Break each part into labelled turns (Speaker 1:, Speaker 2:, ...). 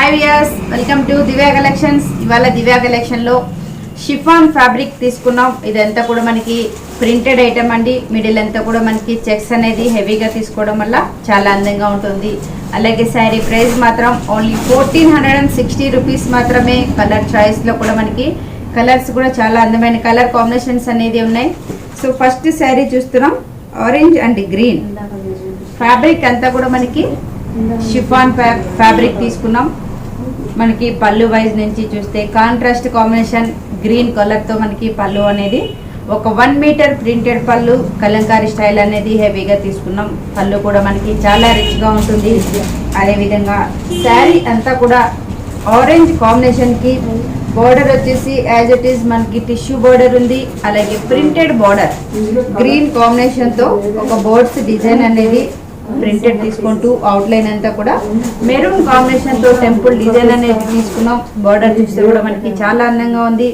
Speaker 1: Hi viewers, welcome to Divya collections. ఇవాళ దివ్య కలెక్షన్లో chiffon fabric తీసుకున్నాం. ఇదంతా కూడా మనకి ప్రింటెడ్ ఐటమ్ అండి. మిడిల్ అంతా కూడా మనకి చెక్స్ అనేది హెవీగా తీసుకోవడం వల్ల చాలా అందంగా ఉంటుంది. అలాగే శారీ ప్రైస్ మాత్రం ఓన్లీ 1460 రూపీస్ మాత్రమే. కలర్ చాయిస్లో కూడా మనకి కలర్స్ కూడా చాలా అందమైన కలర్ కాంబినేషన్స్ అనేది ఉన్నాయి. సో ఫస్ట్ శారీ చూస్తున్నాం, ఆరెంజ్ అండ్ గ్రీన్. ఫ్యాబ్రిక్ అంతా కూడా మనకి షిఫాన్ ఫ్యాబ్రిక్ తీసుకున్నాం. మనకి పళ్ళు వైజ్ నుంచి చూస్తే కాంట్రాస్ట్ కాంబినేషన్ గ్రీన్ కలర్తో మనకి పళ్ళు అనేది ఒక 1 మీటర్ ప్రింటెడ్ పళ్ళు, కలంకారీ స్టైల్ అనేది హెవీగా తీసుకున్నాం. పళ్ళు కూడా మనకి చాలా రిచ్గా ఉంటుంది. అదేవిధంగా శారీ అంతా కూడా ఆరెంజ్ కాంబినేషన్కి బోర్డర్ వచ్చేసి యాజ్ ఇట్ ఈస్ మనకి టిష్యూ బోర్డర్ ఉంది. అలాగే ప్రింటెడ్ బోర్డర్ గ్రీన్ కాంబినేషన్తో ఒక బోర్డ్స్ డిజైన్ అనేది ప్రింటెడ్ తీసుకుంటూ అవుట్లైన్ అంతా కూడా మెరూన్ కాంబినేషన్ తో టెంపుల్ డిజైన్ అనేది తీసుకున్నాం. బార్డర్ చూస్తే కూడా మనకి చాలా అందంగా ఉంది.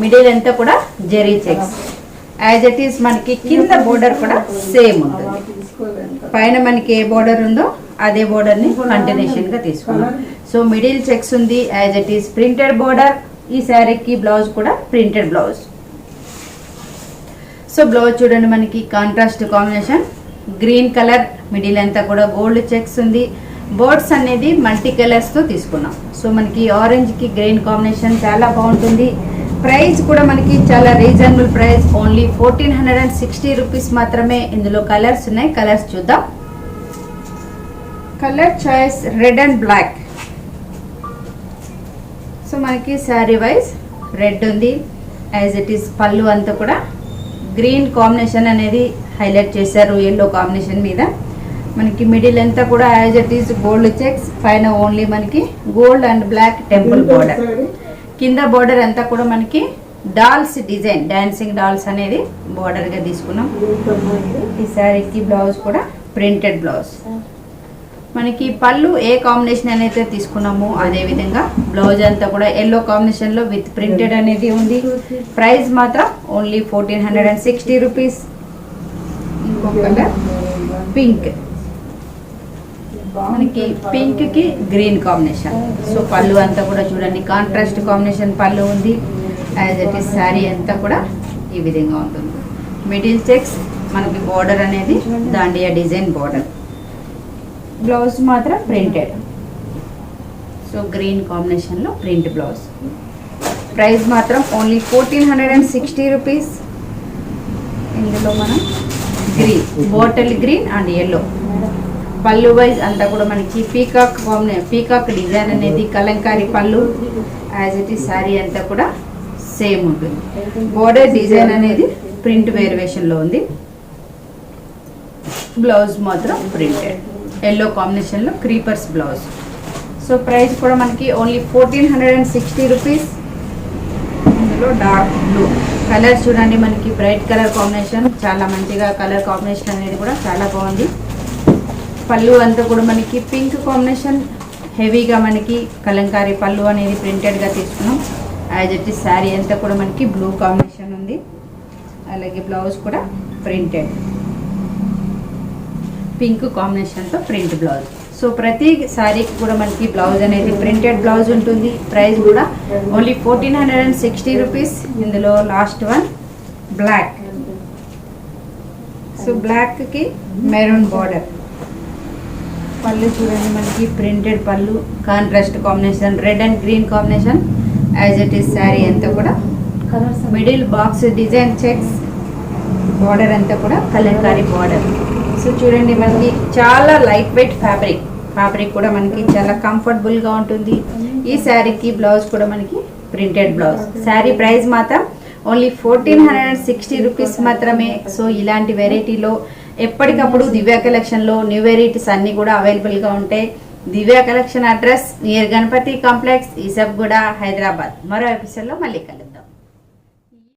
Speaker 1: మిడిల్ అంతా కూడా zari checks as it is మనకి కింద బోర్డర్ కూడా సేమ్ ఉంటుంది. పైన మనకి ఏ బోర్డర్ ఉందో అదే బోర్డర్ ని కంటిన్యూషన్ గా తీసుకున్నాం. సో మిడిల్ చెక్స్ ఉంది, as it is printed border. ఈ శారీకి బ్లౌజ్ కూడా ప్రింటెడ్ బ్లౌజ్. సో బ్లౌజ్ చూడండి, మనకి contrast combination green colour, middle అంతా కూడా గోల్డ్ చెక్స్ ఉంది. బోర్డ్స్ అనేది మల్టీ కలర్స్ తో తీసుకున్నాం. సో మనకి ఆరెంజ్ కి గ్రీన్ కాంబినేషన్ చాలా బాగుంటుంది. ప్రైస్ కూడా మనకి చాలా రీజనబుల్ ప్రైస్, ఓన్లీ 1460 రూపీస్ మాత్రమే. ఇందులో కలర్స్ ఉన్నాయి, కలర్స్ చూద్దాం. Colour choice red and black. So మనకి శారీ వైజ్ రెడ్ ఉంది, యాజ్ ఇట్ ఈస్ పళ్ళు అంతా కూడా గ్రీన్ కాంబినేషన్ అనేది హైలైట్ చేశారు ఎల్లో కాంబినేషన్ మీద. మనకి మిడిల్ అంతా కూడా as it is gold checks, పైన ఓన్లీ మనకి gold and black temple border. కింద బోర్డర్ అంతా కూడా మనకి డాల్స్ డిజైన్, డాన్సింగ్ డాల్స్ అనేది బోర్డర్ గా తీసుకున్నాం. ఈ శారీకి బ్లౌజ్ కూడా ప్రింటెడ్ బ్లౌజ్. మనకి పళ్ళు ఏ కాంబినేషన్ అనేది తీసుకున్నాము అదే విధంగా బ్లౌజ్ అంతా కూడా ఎల్లో కాంబినేషన్ లో విత్ ప్రింటెడ్ అనేది ఉంది. ప్రైస్ మాత్రం ఓన్లీ 1460 రూపీస్. ఇంకో కలర్ పింక్, మనకి పింక్ కి గ్రీన్ కాంబినేషన్. సో పళ్ళు అంతా కూడా చూడండి కాంట్రాస్ట్ కాంబినేషన్ పళ్ళు ఉంది. యాజ్ ఇట్ ఈస్ శారీ అంతా కూడా ఈ విధంగా ఉంటుంది. మిడిల్ చెక్స్, మనకి బోర్డర్ అనేది దాండియా డిజైన్ బోర్డర్. బ్లౌజ్ మాత్రం ప్రింటెడ్. సో గ్రీన్ కాంబినేషన్ లో ప్రింట్ బ్లౌజ్. ప్రైస్ మాత్రం ఓన్లీ 1460 రూపీస్. ఇందులో మనం green, bottle green and yellow. పళ్ళు వైజ్ అంతా కూడా మనకి పీకాక్ డిజైన్ అనేది కలంకారీ పళ్ళు, యాజ్ ఇట్ ఈస్ శారీ అంతా కూడా సేమ్ ఉంటుంది. బోర్డర్ డిజైన్ అనేది ప్రింట్ వేరియేషన్ లో ఉంది. బ్లౌజ్ మాత్రం ప్రింటెడ్ ఎల్లో కాంబినేషన్ లో క్రీపర్స్ బ్లౌజ్. సో ప్రైస్ కూడా మనకి ఓన్లీ 1460 రూపీస్. ఇందులో డార్క్ బ్లూ కలర్ చూడండి, మనకి బ్రైట్ కలర్ కాంబినేషన్, చాలా మంచిగా కలర్ కాంబినేషన్ అనేది కూడా చాలా బాగుంది. పళ్ళు అంతా కూడా మనకి పింక్ కాంబినేషన్, హెవీగా మనకి కలంకారీ పళ్ళు అనేది ప్రింటెడ్గా తీసుకున్నాం. యాజ్ ఇట్ ఈస్ శారీ అంతా కూడా మనకి బ్లూ కాంబినేషన్ ఉంది. అలాగే బ్లౌజ్ కూడా ప్రింటెడ్ పింక్ కాంబినేషన్తో ప్రింట్ బ్లౌజ్. సో ప్రతి శారీకి కూడా మనకి బ్లౌజ్ అనేది ప్రింటెడ్ బ్లౌజ్ ఉంటుంది. ప్రైస్ కూడా ఓన్లీ 1460 రూపీస్. ఇందులో లాస్ట్ వన్ బ్లాక్. సో బ్లాక్కి మెరూన్ బార్డర్. పళ్ళు చూడండి, మనకి printed pallu, contrast combination red and green combination. As it is sari అంతా కూడా middle box design checks, border అంతా కూడా కలంకారీ బార్డర్. సో చూడండి, మనకి చాలా లైట్ వెయిట్ ఫ్యాబ్రిక్ కూడా మనకి చాలా కంఫర్టబుల్ గా ఉంటుంది. ఈ శారీకి బ్లౌజ్ కూడా మనకి ప్రింటెడ్ బ్లౌజ్. శారీ ప్రైస్ మాత్రం ఓన్లీ 1460 రూపీస్ మాత్రమే. సో ఇలాంటి వెరైటీలో ఎప్పటికప్పుడు దివ్య కలెక్షన్ లో న్యూ వెరైటీస్ అన్ని కూడా అవైలబుల్ గా ఉంటాయి. Divya collection address near Ganapati complex, Esabguda, Hyderabad. మరో ఎపిసోడ్ లో మళ్ళీ కలుద్దాం.